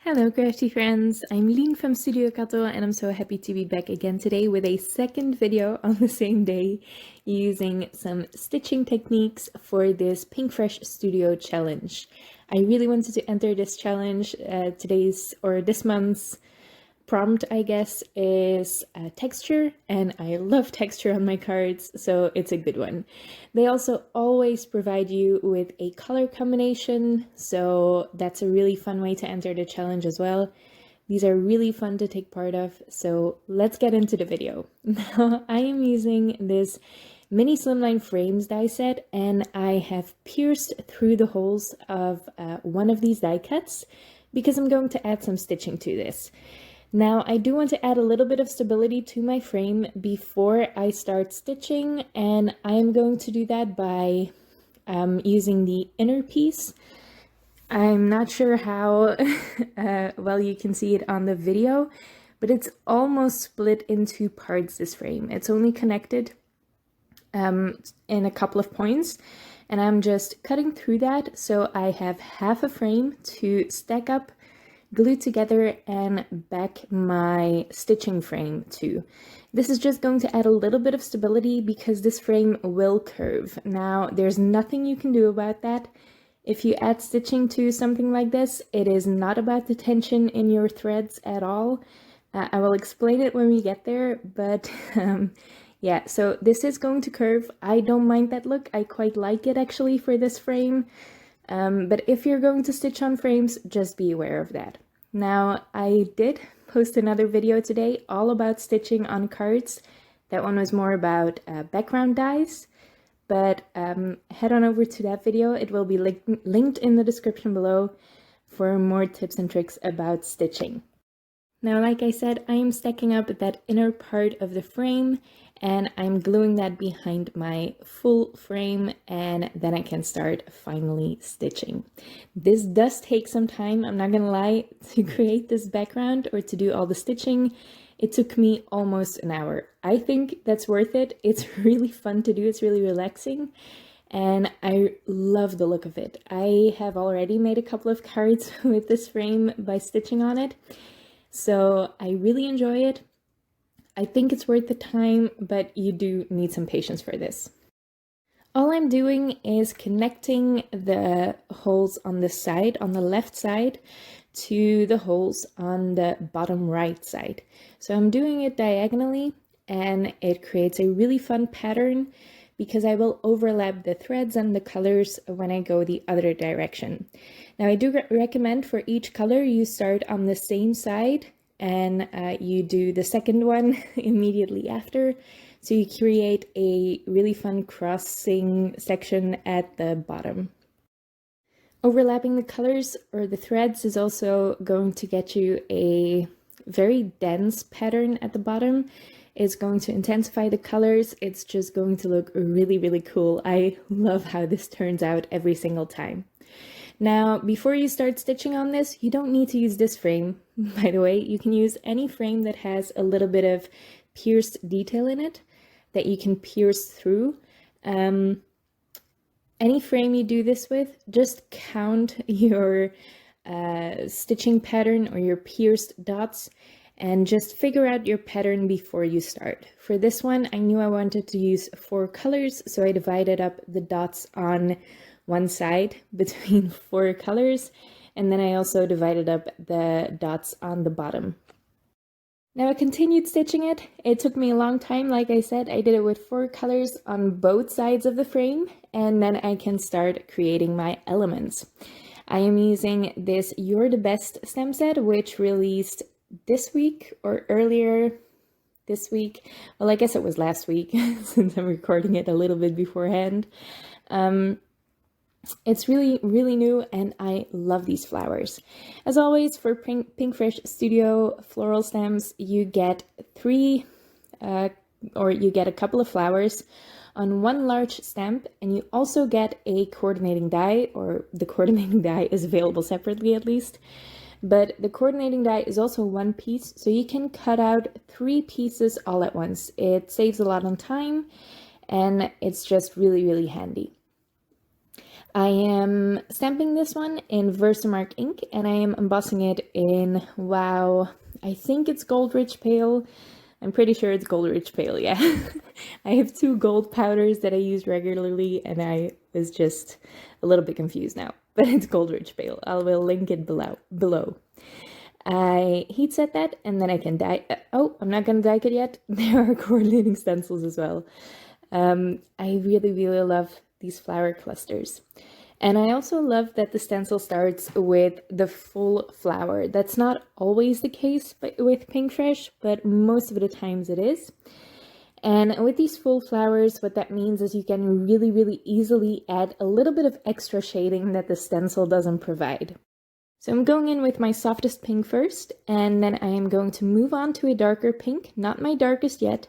Hello crafty friends, I'm Lien from Studio Kato and I'm so happy to be back again today with a second video on the same day using some stitching techniques for this Pinkfresh Studio challenge. I really wanted to enter this challenge. This month's prompt, I guess, is texture, and I love texture on my cards, so it's a good one. They also always provide you with a color combination, so that's a really fun way to enter the challenge as well. These are really fun to take part of, so let's get into the video. Now, I am using this mini Slimline frames die set, and I have pierced through the holes of one of these die cuts because I'm going to add some stitching to this. Now, I do want to add a little bit of stability to my frame before I start stitching, and I am going to do that by using the inner piece. I'm not sure how well you can see it on the video, but it's almost split in two parts, this frame. It's only connected in a couple of points, and I'm just cutting through that so I have half a frame to stack up, glue together, and back my stitching frame to. This is just going to add a little bit of stability because this frame will curve. Now, there's nothing you can do about that. If you add stitching to something like this, it is not about the tension in your threads at all. I will explain it when we get there, but yeah, so this is going to curve. I don't mind that look. I quite like it actually for this frame. But if you're going to stitch on frames, just be aware of that. Now, I did post another video today all about stitching on cards. That one was more about background dies, but head on over to that video. It will be linked in the description below for more tips and tricks about stitching. Now, like I said, I am stacking up that inner part of the frame, and I'm gluing that behind my full frame, and then I can start finally stitching. This does take some time, I'm not gonna lie, to create this background or to do all the stitching. It took me almost an hour. I think that's worth it. It's really fun to do, it's really relaxing, and I love the look of it. I have already made a couple of cards with this frame by stitching on it, so I really enjoy it. I think it's worth the time, but you do need some patience for this. All I'm doing is connecting the holes on the side, on the left side, to the holes on the bottom right side. So I'm doing it diagonally, and it creates a really fun pattern because I will overlap the threads and the colors when I go the other direction. Now, I do recommend for each color you start on the same side and you do the second one immediately after, so you create a really fun crossing section at the bottom. Overlapping the colors or the threads is also going to get you a very dense pattern at the bottom. It's going to intensify the colors. It's just going to look really, really cool. I love how this turns out every single time. Now, before you start stitching on this, you don't need to use this frame, by the way. You can use any frame that has a little bit of pierced detail in it that you can pierce through. Any frame you do this with, just count your stitching pattern or your pierced dots and just figure out your pattern before you start. For this one, I knew I wanted to use 4 colors, so I divided up the dots on one side between 4 colors, and then I also divided up the dots on the bottom. Now, I continued stitching it. It took me a long time. Like I said, I did it with 4 colors on both sides of the frame, and then I can start creating my elements. I am using this You're the Best stem set, which released this week or earlier this week. Well, I guess it was last week since I'm recording it a little bit beforehand. It's really, really new, and I love these flowers. As always, for Pinkfresh Studio floral stems, you get 3 or you get a couple of flowers on one large stamp, and you also get a coordinating die, or the coordinating die is available separately at least. But the coordinating die is also one piece, so you can cut out 3 pieces all at once. It saves a lot on time, and it's just really, really handy. I am stamping this one in Versamark ink, and I am embossing it in, wow, I think it's Gold Rich Pale. I'm pretty sure it's Gold Rich Pale, yeah. I have two gold powders that I use regularly, and I was just a little bit confused now, but it's Gold Rich Pale. I will link it below. I heat set that, and then I can die. Oh, I'm not gonna die it yet. There are coordinating stencils as well. I really, really love these flower clusters. And I also love that the stencil starts with the full flower. That's not always the case with Pinkfresh, but most of the times it is. And with these full flowers, what that means is you can really, really easily add a little bit of extra shading that the stencil doesn't provide. So I'm going in with my softest pink first, and then I am going to move on to a darker pink, not my darkest yet.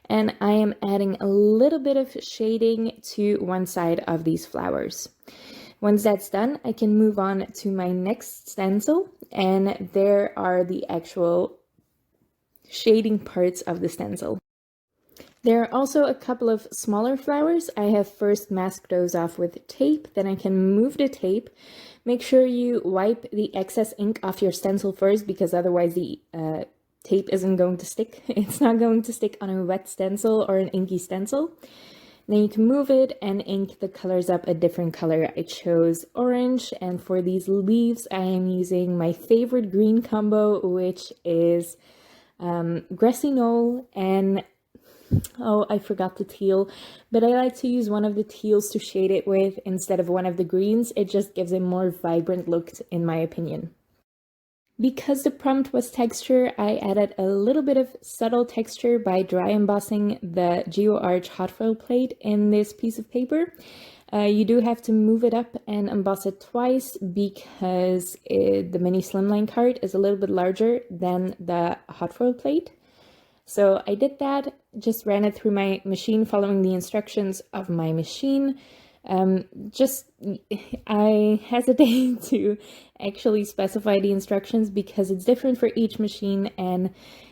And I am adding a little bit of shading to one side of these flowers. Once that's done, I can move on to my next stencil, and there are the actual shading parts of the stencil. There are also a couple of smaller flowers. I have first masked those off with tape, then I can move the tape. Make sure you wipe the excess ink off your stencil first, because otherwise the tape isn't going to stick. It's not going to stick on a wet stencil or an inky stencil. Then you can move it and ink the colors up a different color. I chose orange, and for these leaves I am using my favorite green combo, which is Grassy Knoll and, oh, I forgot the teal, but I like to use one of the teals to shade it with instead of one of the greens. It just gives a more vibrant look in my opinion. Because the prompt was texture, I added a little bit of subtle texture by dry embossing the GeoArch hot foil plate in this piece of paper. You do have to move it up and emboss it twice because the mini Slimline card is a little bit larger than the hot foil plate. So I did that, just ran it through my machine following the instructions of my machine. I hesitate to actually specify the instructions because it's different for each machine, and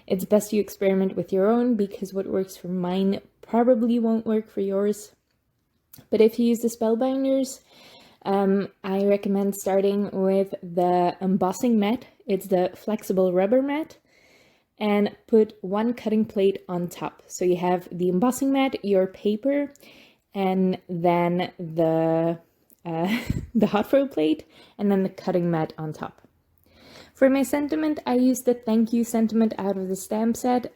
it's best you experiment with your own, because what works for mine probably won't work for yours. But if you use the spellbinders, I recommend starting with the embossing mat. It's the flexible rubber mat, and put one cutting plate on top. So you have the embossing mat, your paper, and then the hot foil plate, and then the cutting mat on top. For my sentiment, I used the thank you sentiment out of the stamp set.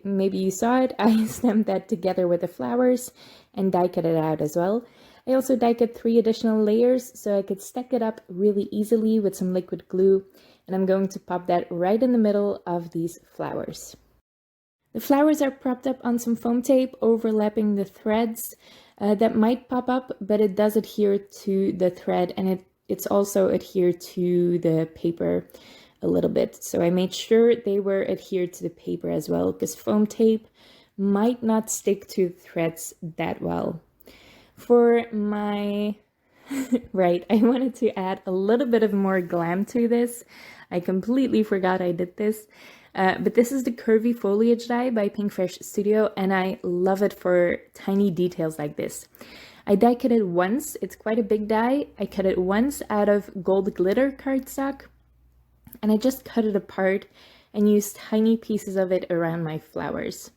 Maybe you saw it. I stamped that together with the flowers and die cut it out as well. I also die cut 3 additional layers so I could stack it up really easily with some liquid glue, and I'm going to pop that right in the middle of these flowers. The flowers are propped up on some foam tape overlapping the threads. That might pop up, but it does adhere to the thread, and it's also adhered to the paper a little bit. So I made sure they were adhered to the paper as well, because foam tape might not stick to threads that well. For my right, I wanted to add a little bit of more glam to this. I completely forgot I did this. But this is the Curvy Foliage die by Pinkfresh Studio, and I love it for tiny details like this. I die cut it once. It's quite a big die. I cut it once out of gold glitter cardstock, and I just cut it apart and used tiny pieces of it around my flowers.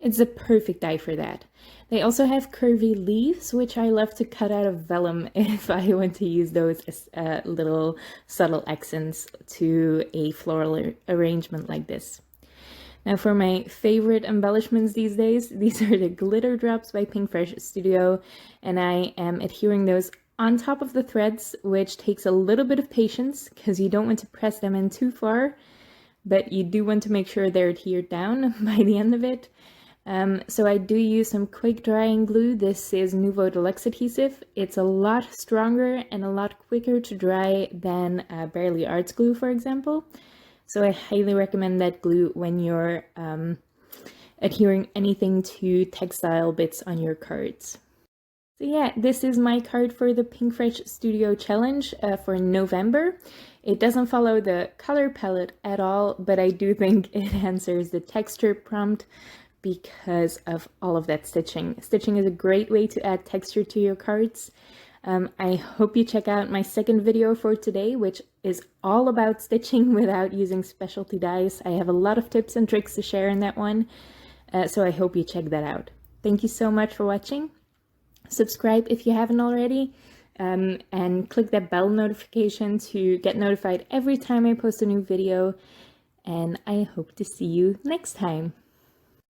It's a perfect die for that. They also have curvy leaves, which I love to cut out of vellum if I want to use those as little subtle accents to a floral arrangement like this. Now for my favorite embellishments these days, these are the glitter drops by Pinkfresh Studio, and I am adhering those on top of the threads, which takes a little bit of patience because you don't want to press them in too far, but you do want to make sure they're adhered down by the end of it. So I do use some quick drying glue. This is Nouveau Deluxe adhesive. It's a lot stronger and a lot quicker to dry than Barely Arts glue, for example. So I highly recommend that glue when you're adhering anything to textile bits on your cards. So yeah, this is my card for the Pinkfresh Studio Challenge for November. It doesn't follow the color palette at all, but I do think it answers the texture prompt because of all of that stitching. Stitching is a great way to add texture to your cards. I hope you check out my second video for today, which is all about stitching without using specialty dies. I have a lot of tips and tricks to share in that one, so I hope you check that out. Thank you so much for watching. Subscribe if you haven't already, and click that bell notification to get notified every time I post a new video, and I hope to see you next time.